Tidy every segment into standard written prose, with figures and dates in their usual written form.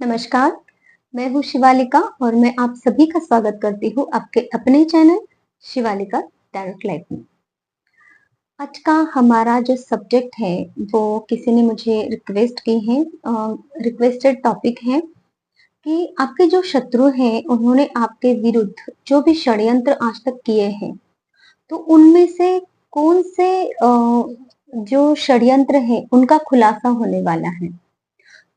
नमस्कार, मैं हूँ शिवालिका और मैं आप सभी का स्वागत करती हूँ आपके अपने चैनल शिवालिका टैरोट लाइफ में। आज का हमारा जो सब्जेक्ट है वो किसी ने मुझे रिक्वेस्ट की है, रिक्वेस्टेड टॉपिक है कि आपके जो शत्रु हैं उन्होंने आपके विरुद्ध जो भी षड्यंत्र आज तक किए हैं, तो उनमें से कौन से जो षड्यंत्र है उनका खुलासा होने वाला है।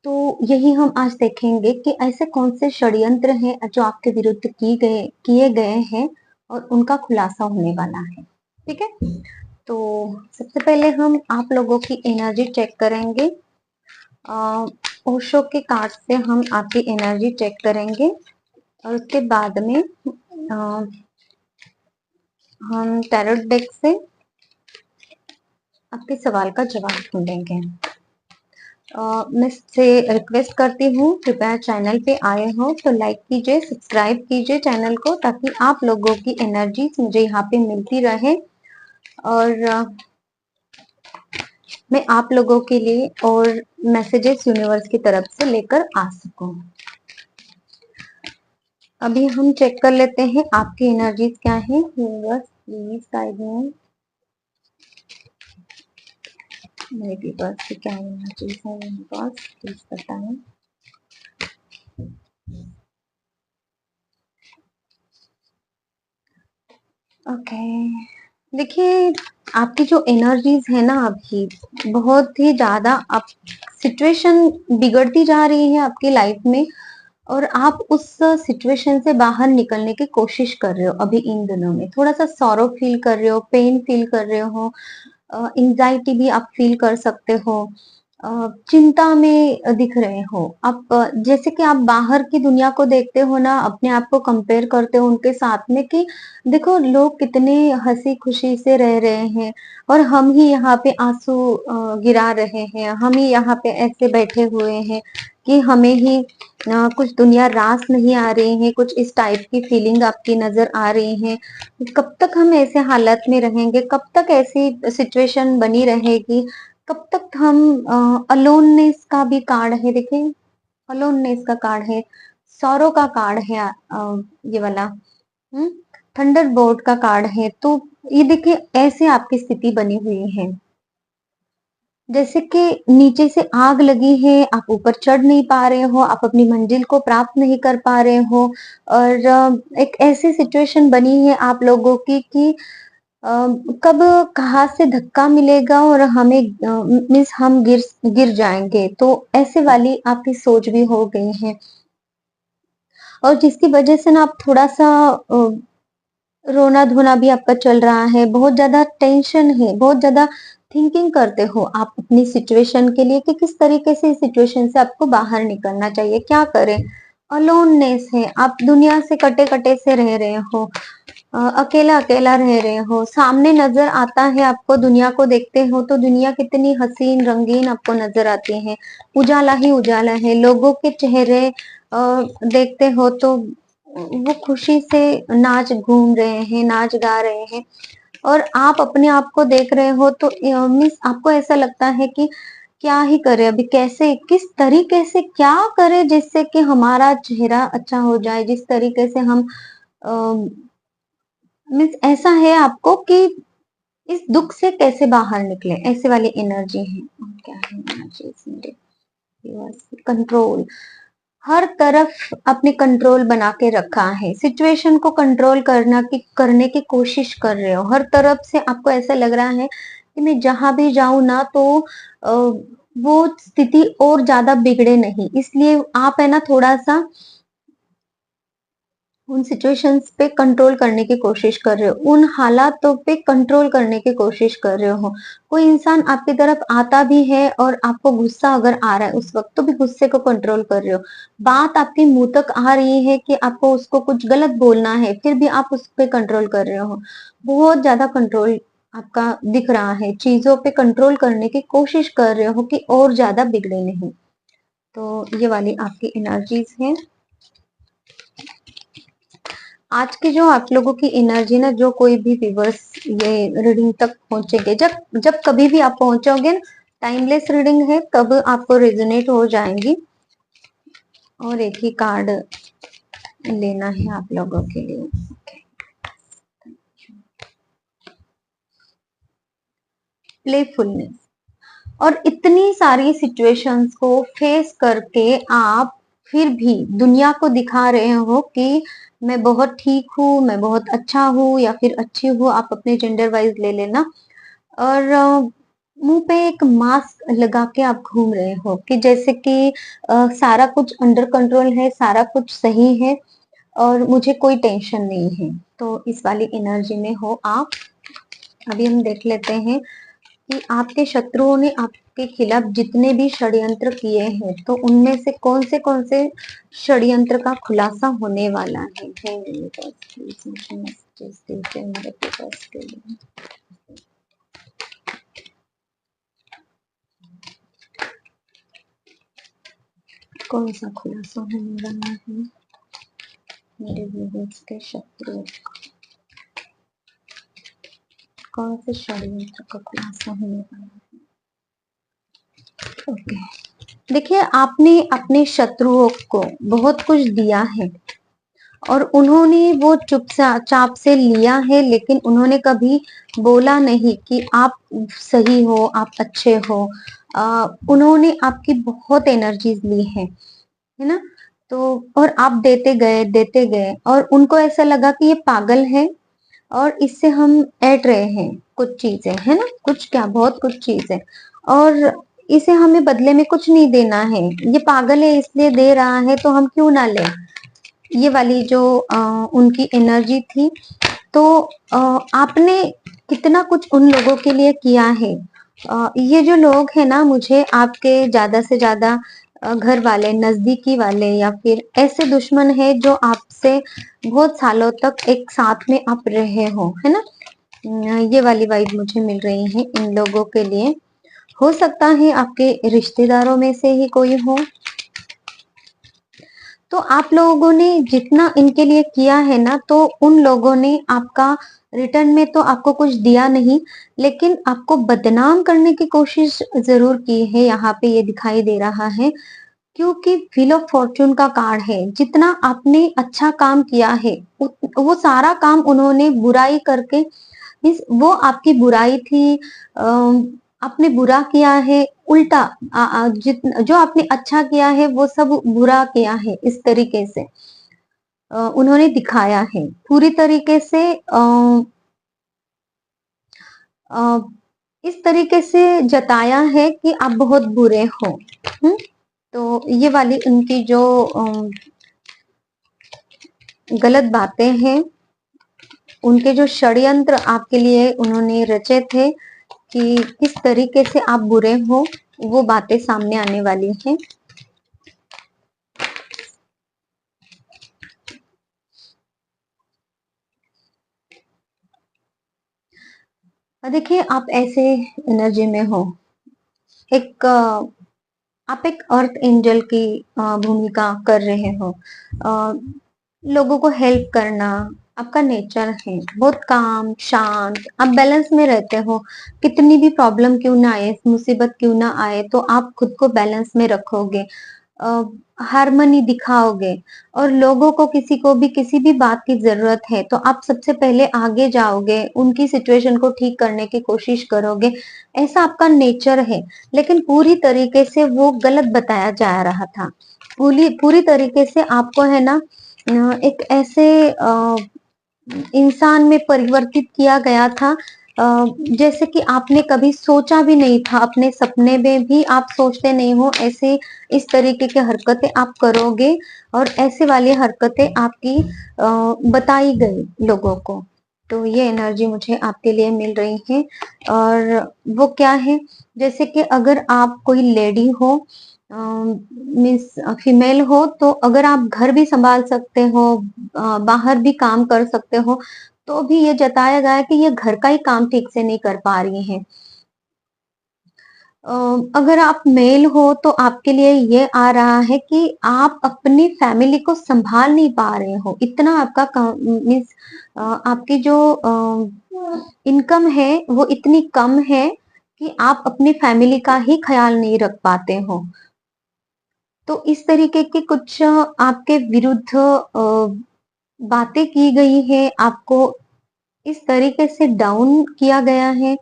तो यही हम आज देखेंगे कि ऐसे कौन से षड्यंत्र हैं जो आपके विरुद्ध किए गए हैं और उनका खुलासा होने वाला है। ठीक है, तो सबसे पहले हम आप लोगों की एनर्जी चेक करेंगे। ओशो के कार्ड से हम आपकी एनर्जी चेक करेंगे और उसके बाद में हम टैरोट डेक से आपके सवाल का जवाब ढूंढेंगे। मैं से रिक्वेस्ट करती हूँ, कृपया चैनल पे आए हो तो लाइक कीजिए, सब्सक्राइब कीजिए चैनल को, ताकि आप लोगों की एनर्जी मुझे यहाँ पे मिलती रहे और मैं आप लोगों के लिए और मैसेजेस यूनिवर्स की तरफ से लेकर आ सकूं। अभी हम चेक कर लेते हैं आपकी एनर्जीज क्या है। यूनिवर्स प्लीज गाइड मी, मेरे पास क्या एनर्जीज है यूनिवर्स प्लीज बताएं। ओके, देखिए आपकी जो एनर्जीज है ना अभी बहुत ही ज्यादा आप सिचुएशन बिगड़ती जा रही है आपकी लाइफ में और आप उस सिचुएशन से बाहर निकलने की कोशिश कर रहे हो। अभी इन दिनों में थोड़ा सा सॉरो फील कर रहे हो, पेन फील कर रहे हो, एंजाइटी भी आप फील कर सकते हो, चिंता में दिख रहे हो आप। जैसे कि आप बाहर की दुनिया को देखते हो ना, अपने आप को कंपेयर करते हो उनके साथ में कि देखो लोग कितने हंसी खुशी से रह रहे हैं और हम ही यहाँ पे आंसू गिरा रहे हैं, हम ही यहाँ पे ऐसे बैठे हुए हैं कि हमें ही कुछ दुनिया रास नहीं आ रही है, कुछ इस टाइप की फीलिंग आपकी नजर आ रही है। कब तक हम ऐसे हालत में रहेंगे, कब तक ऐसी सिचुएशन बनी रहेगी, कब तक हम अलोननेस का भी कार्ड है, देखिए अलोननेस का कार्ड है, सौरो का कार्ड है, ये वाला थंडर बोर्ड का कार्ड है। तो ये देखिए ऐसे आपकी स्थिति बनी हुई है, जैसे कि नीचे से आग लगी है, आप ऊपर चढ़ नहीं पा रहे हो, आप अपनी मंजिल को प्राप्त नहीं कर पा रहे हो और एक ऐसी सिचुएशन बनी है आप लोगों की कि कब कहाँ से धक्का मिलेगा और हमें मीन्स हम गिर गिर जाएंगे, तो ऐसे वाली आपकी सोच भी हो गई है और जिसकी वजह से ना आप थोड़ा सा रोना धोना भी आपका चल रहा है, बहुत ज्यादा टेंशन है, बहुत ज्यादा थिंकिंग करते हो आप अपनी सिचुएशन के लिए कि किस तरीके से इस सिचुएशन से आपको बाहर निकलना चाहिए, क्या करें। अलोननेस है, आप दुनिया से कटे कटे से रह रहे हो, अकेला अकेला रह रहे हो, सामने नजर आता है आपको, दुनिया को देखते हो तो दुनिया कितनी हसीन रंगीन आपको नजर आती है, उजाला ही उजाला है, लोगों के चेहरे देखते हो तो वो खुशी से नाच घूम रहे हैं, नाच गा रहे हैं और आप अपने आप को देख रहे हो तो मीन्स आपको ऐसा लगता है कि क्या ही करे, अभी कैसे किस तरीके से क्या करे जिससे कि हमारा चेहरा अच्छा हो जाए, जिस तरीके से हम मीन्स ऐसा है आपको कि इस दुख से कैसे बाहर निकले, ऐसे वाली एनर्जी है। और क्या है एनर्जी मेरे कंट्रोल, हर तरफ अपने कंट्रोल बना के रखा है, सिचुएशन को कंट्रोल करने की कोशिश कर रहे हो, हर तरफ से आपको ऐसा लग रहा है कि मैं जहां भी जाऊं ना तो वो स्थिति और ज्यादा बिगड़े नहीं, इसलिए आप है ना थोड़ा सा उन सिचुएशंस पे कंट्रोल करने की कोशिश कर रहे हो, उन हालातों पे कंट्रोल करने की कोशिश कर रहे हो। कोई इंसान आपकी तरफ आता भी है और आपको गुस्सा अगर आ रहा है उस वक्त, तो भी गुस्से को कंट्रोल कर रहे हो। बात आपके मुंह तक आ रही है कि आपको उसको कुछ गलत बोलना है, फिर भी आप उस पे कंट्रोल कर रहे हो। बहुत ज्यादा कंट्रोल आपका दिख रहा है, चीजों पे कंट्रोल करने की कोशिश कर रहे हो कि और ज्यादा बिगड़े नहीं। तो ये वाली आपकी एनर्जीज है। आज की जो आप लोगों की एनर्जी ना, जो कोई भी व्यूवर्स ये रीडिंग तक पहुंचेंगे, जब जब कभी भी आप पहुंचोगे, टाइमलेस रीडिंग है, तब आपको रेजोनेट हो जाएंगी। और एक ही कार्ड लेना है आप लोगों के लिए। प्लेफुलनेस। और इतनी सारी सिचुएशंस को फेस करके आप फिर भी दुनिया को दिखा रहे हो कि मैं बहुत ठीक हूँ, मैं बहुत अच्छा हूँ या फिर अच्छी हूँ, आप अपने जेंडर वाइज ले लेना। और मुंह पे एक मास्क लगा के आप घूम रहे हो कि जैसे कि सारा कुछ अंडर कंट्रोल है, सारा कुछ सही है और मुझे कोई टेंशन नहीं है। तो इस वाली एनर्जी में हो आप। अभी हम देख लेते हैं कि आपके शत्रुओं ने आपके खिलाफ जितने भी षड्यंत्र किए हैं तो उनमें से कौन से षड्यंत्र का खुलासा होने वाला है। कौन सा खुलासा होने वाला है मेरे व्यूअर्स के शत्रु, कौन से षड्यंत्र का खुलासा होने वाला है। ओके, देखिए आपने अपने शत्रुओं को बहुत कुछ दिया है और उन्होंने वो चुपचाप से लिया है, लेकिन उन्होंने कभी बोला नहीं कि आप सही हो, आप अच्छे हो। उन्होंने आपकी बहुत एनर्जीज ली है ना। तो और आप देते गए और उनको ऐसा लगा कि ये पागल है और इससे हम ऐड रहे हैं कुछ चीजें, है ना, कुछ क्या बहुत कुछ चीजें, और इसे हमें बदले में कुछ नहीं देना है, ये पागल है इसलिए दे रहा है तो हम क्यों ना लें। ये वाली जो उनकी एनर्जी थी। तो आपने कितना कुछ उन लोगों के लिए किया है। ये जो लोग हैं ना, मुझे आपके ज्यादा से ज्यादा घर वाले, नजदीकी वाले या फिर ऐसे दुश्मन है जो आपसे बहुत सालों तक एक साथ में आप रहे हो, है ना। ये वाली वाइब मुझे मिल रही है इन लोगों के लिए। हो सकता है आपके रिश्तेदारों में से ही कोई हो। तो आप लोगों ने जितना इनके लिए किया है ना, तो उन लोगों ने आपका रिटर्न में तो आपको कुछ दिया नहीं, लेकिन आपको बदनाम करने की कोशिश जरूर की है। यहाँ पे ये दिखाई दे रहा है क्योंकि व्हील ऑफ फॉर्च्यून का कार्ड है। जितना आपने अच्छा काम किया है वो सारा काम उन्होंने बुराई करके, मीन्स वो आपकी बुराई थी। आपने बुरा किया है उल्टा, जो आपने अच्छा किया है वो सब बुरा किया है। इस तरीके से उन्होंने दिखाया है पूरी तरीके से, अ, इस तरीके से जताया है कि आप बहुत बुरे हो। तो ये वाली उनकी जो गलत बातें हैं, उनके जो षड्यंत्र आपके लिए उन्होंने रचे थे कि किस तरीके से आप बुरे हो, वो बातें सामने आने वाली हैं। देखिए आप ऐसे एनर्जी में हो, एक आप एक अर्थ एंजल की भूमिका कर रहे हो। लोगों को हेल्प करना आपका नेचर है, बहुत काम शांत, आप बैलेंस में रहते हो। कितनी भी प्रॉब्लम क्यों ना आए, मुसीबत क्यों ना आए, तो आप खुद को बैलेंस में रखोगे, हारमोनी दिखाओगे। और लोगों को, किसी को भी किसी भी बात की जरूरत है तो आप सबसे पहले आगे जाओगे, उनकी सिचुएशन को ठीक करने की कोशिश करोगे। ऐसा आपका नेचर है, लेकिन पूरी तरीके से वो गलत बताया जा रहा था। पूरी पूरी तरीके से आपको है ना एक ऐसे इंसान में परिवर्तित किया गया था जैसे कि आपने कभी सोचा भी नहीं था। अपने सपने में भी आप सोचते नहीं हो ऐसे इस तरीके की हरकतें आप करोगे, और ऐसे वाली हरकतें आपकी बताई गई लोगों को। तो ये एनर्जी मुझे आपके लिए मिल रही है। और वो क्या है, जैसे कि अगर आप कोई लेडी हो, मीन्स फीमेल हो, तो अगर आप घर भी संभाल सकते हो, बाहर भी काम कर सकते हो, तो भी ये जताया गया है कि ये घर का ही काम ठीक से नहीं कर पा रही हैं। अगर आप मेल हो तो आपके लिए ये आ रहा है कि आप अपनी फैमिली को संभाल नहीं पा रहे हो। इतना आपका मीन्स आपकी जो इनकम है वो इतनी कम है कि आप अपनी फैमिली का ही ख्याल नहीं रख पाते हो। तो इस तरीके के कुछ आपके विरुद्ध बातें की गई है, आपको इस तरीके से डाउन किया गया है।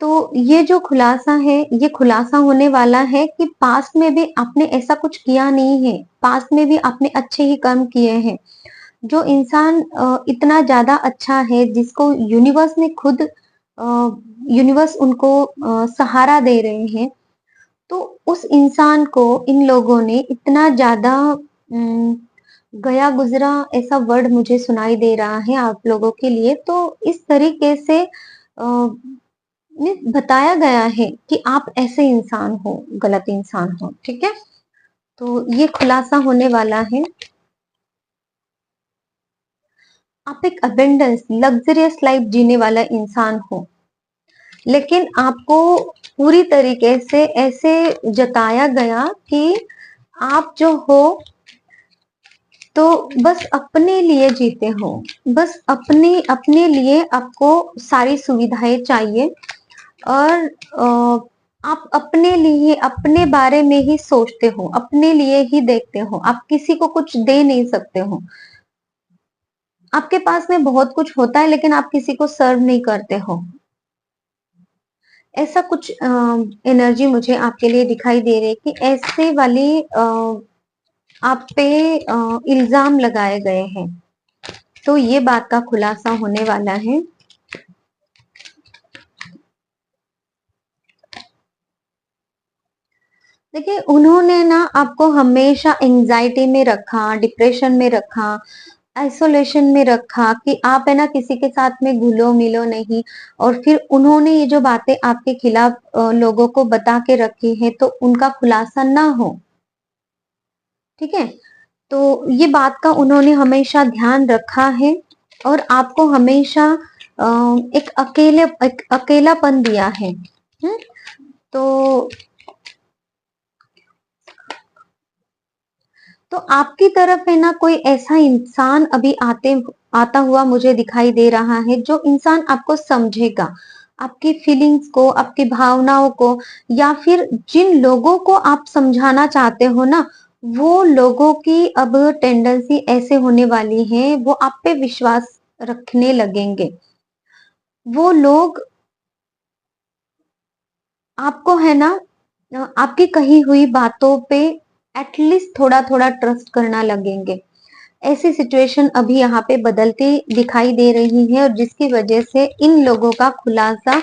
तो ये जो खुलासा है, ये खुलासा होने वाला है कि पास्ट में भी आपने ऐसा कुछ किया नहीं है, पास्ट में भी आपने अच्छे ही कर्म किए हैं। जो इंसान इतना ज्यादा अच्छा है, जिसको यूनिवर्स ने खुद यूनिवर्स उनको सहारा दे रहे हैं, तो उस इंसान को इन लोगों ने इतना ज्यादा गया गुजरा ऐसा वर्ड मुझे सुनाई दे रहा है आप लोगों के लिए। तो इस तरीके से बताया गया है कि आप ऐसे इंसान हो, गलत इंसान हो, ठीक है। तो ये खुलासा होने वाला है। आप एक अबेंडेंस लग्जरियस लाइफ जीने वाला इंसान हो, लेकिन आपको पूरी तरीके से ऐसे जताया गया कि आप जो हो तो बस अपने लिए जीते हो, बस अपने अपने लिए आपको सारी सुविधाएं चाहिए, और आप अपने लिए अपने बारे में ही सोचते हो, अपने लिए ही देखते हो, आप किसी को कुछ दे नहीं सकते हो। आपके पास में बहुत कुछ होता है लेकिन आप किसी को सर्व नहीं करते हो। ऐसा कुछ एनर्जी मुझे आपके लिए दिखाई दे रही है कि ऐसे वाली आप पे इल्जाम लगाए गए हैं। तो ये बात का खुलासा होने वाला है। देखिए, उन्होंने ना आपको हमेशा एंजाइटी में रखा, डिप्रेशन में रखा, आइसोलेशन में रखा कि आप है ना किसी के साथ में घुलो मिलो नहीं। और फिर उन्होंने ये जो बातें आपके खिलाफ लोगों को बता के रखी है, तो उनका खुलासा ना हो, ठीक है। तो ये बात का उन्होंने हमेशा ध्यान रखा है, और आपको हमेशा एक अकेलापन दिया है। तो तो आपकी तरफ है ना कोई ऐसा इंसान अभी आता हुआ मुझे दिखाई दे रहा है, जो इंसान आपको समझेगा, आपकी फीलिंग्स को, आपकी भावनाओं को, या फिर जिन लोगों को आप समझाना चाहते हो ना, वो लोगों की अब टेंडेंसी ऐसे होने वाली है, वो आप पे विश्वास रखने लगेंगे। वो लोग आपको है ना आपकी कही हुई बातों पे एटलीस्ट थोड़ा थोड़ा ट्रस्ट करना लगेंगे। ऐसी सिचुएशन अभी यहाँ पे बदलती दिखाई दे रही है, और जिसकी वजह से इन लोगों का खुलासा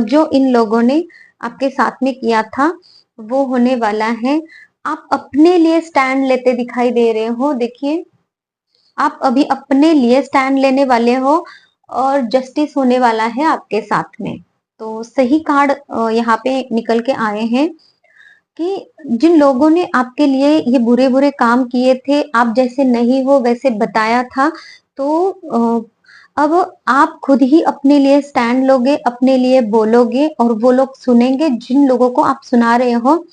जो इन लोगों ने आपके साथ में किया था, वो होने वाला है। आप अपने लिए स्टैंड लेते दिखाई दे रहे हो। देखिए, आप अभी अपने लिए स्टैंड लेने वाले हो, और जस्टिस होने वाला है आपके साथ में। तो सही कार्ड यहाँ पे निकल के आए हैं कि जिन लोगों ने आपके लिए ये बुरे बुरे काम किए थे, आप जैसे नहीं हो वैसे बताया था, तो अब आप खुद ही अपने लिए स्टैंड लोगे, अपने लिए बोलोगे, और वो लोग सुनेंगे जिन लोगों को आप सुना रहे हो,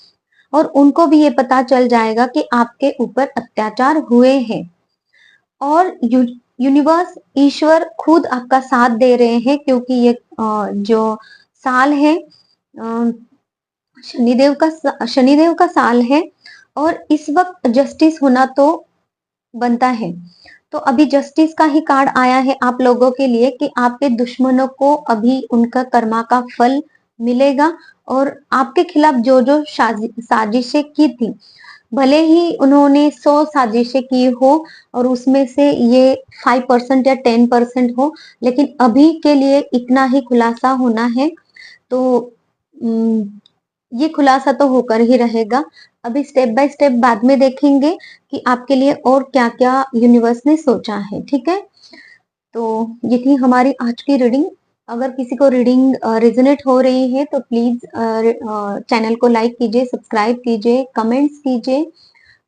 और उनको भी ये पता चल जाएगा कि आपके ऊपर अत्याचार हुए हैं। और यूनिवर्स, ईश्वर खुद आपका साथ दे रहे हैं, क्योंकि ये जो साल है शनिदेव का साल है, और इस वक्त जस्टिस होना तो बनता है। तो अभी जस्टिस का ही कार्ड आया है आप लोगों के लिए कि आपके दुश्मनों को अभी उनका कर्मा का फल मिलेगा, और आपके खिलाफ जो जो साजिशें की थी, भले ही उन्होंने 100 साजिशें की हो, और उसमें से ये 5% या 10% हो, लेकिन अभी के लिए इतना ही खुलासा होना है। तो ये खुलासा तो होकर ही रहेगा। अभी स्टेप बाय स्टेप बाद में देखेंगे कि आपके लिए और क्या-क्या यूनिवर्स ने सोचा है, ठीक है? तो ये थी हमारी आज की रीडिंग। अगर किसी को रीडिंग रेजोनेट हो रही है तो प्लीज चैनल को लाइक कीजिए, सब्सक्राइब कीजिए, कमेंट्स कीजिए,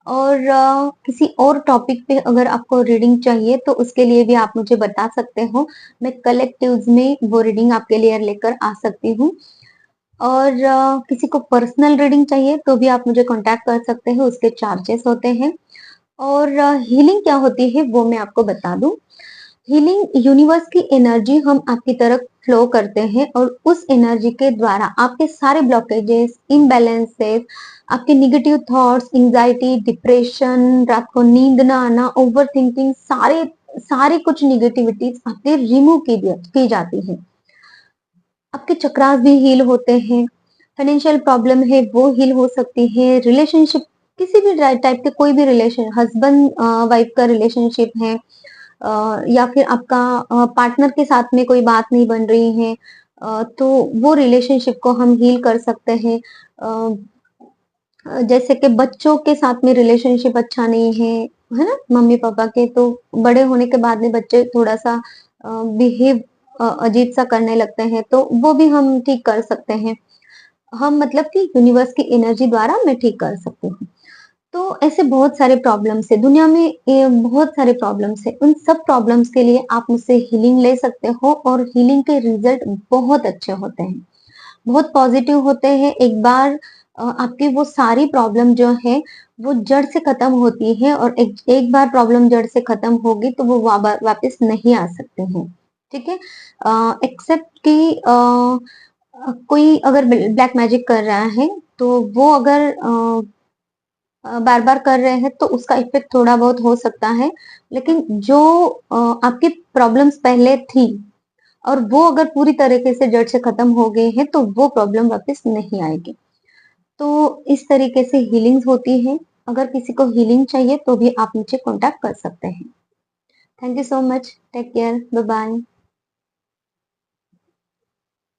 और किसी और टॉपिक पे अगर आपको रीडिंग चाहिए तो उसके लिए भी आप मुझे बता सकते हो। मैं कलेक्टिव्स में वो रीडिंग आपके लिए लेकर आ सकती हूँ। और किसी को पर्सनल रीडिंग चाहिए तो भी आप मुझे कांटेक्ट कर सकते हैं, उसके चार्जेस होते हैं। और हीलिंग क्या होती है वो मैं आपको बता दूं। हीलिंग यूनिवर्स की एनर्जी हम आपकी तरफ फ्लो करते हैं और उस एनर्जी के द्वारा आपके सारे ब्लॉकेजेस, इम्बैलेंसेस, आपके नेगेटिव थॉट्स, एंजाइटी, डिप्रेशन, रात को नींद ना आना, ओवरथिंकिंग, सारे सारे कुछ नेगेटिविटीज आपके रिमूव की जाती है। आपके चक्रास भी हील होते हैं, फाइनेंशियल प्रॉब्लम है वो हील हो सकती है, रिलेशनशिप किसी भी टाइप के कोई भी रिलेशन, हस्बैंड वाइफ का रिलेशनशिप है, या फिर आपका पार्टनर के साथ में कोई बात नहीं बन रही है, तो वो रिलेशनशिप को हम हील कर सकते हैं। जैसे कि बच्चों के साथ में रिलेशनशिप अच्छा नहीं है ना, मम्मी पापा के, तो बड़े होने के बाद में बच्चे थोड़ा सा बिहेव अजीब सा करने लगते हैं, तो वो भी हम ठीक कर सकते हैं। हम मतलब कि यूनिवर्स की एनर्जी द्वारा मैं ठीक कर सकती हूँ। तो ऐसे बहुत सारे प्रॉब्लम्स है दुनिया में, बहुत सारे प्रॉब्लम्स है, उन सब प्रॉब्लम्स के लिए आप मुझसे हीलिंग ले सकते हो और हीलिंग के रिजल्ट बहुत अच्छे होते हैं, बहुत पॉजिटिव होते हैं। एक बार आपकी वो सारी प्रॉब्लम जो है वो जड़ से खत्म होती है, और एक बार प्रॉब्लम जड़ से खत्म होगी तो वो वापस नहीं आ सकते हैं। ठीक है, एक्सेप्ट कि कोई अगर ब्लैक मैजिक कर रहा है, तो वो अगर बार बार कर रहे हैं तो उसका इफेक्ट थोड़ा बहुत हो सकता है, लेकिन जो आपकी प्रॉब्लम्स पहले थी और वो अगर पूरी तरीके से जड़ से खत्म हो गए हैं तो वो प्रॉब्लम वापस नहीं आएगी। तो इस तरीके से हीलिंग्स होती है। अगर किसी को हीलिंग चाहिए तो भी आप मुझे कांटेक्ट कर सकते हैं। Thank you so much, take care, bye bye.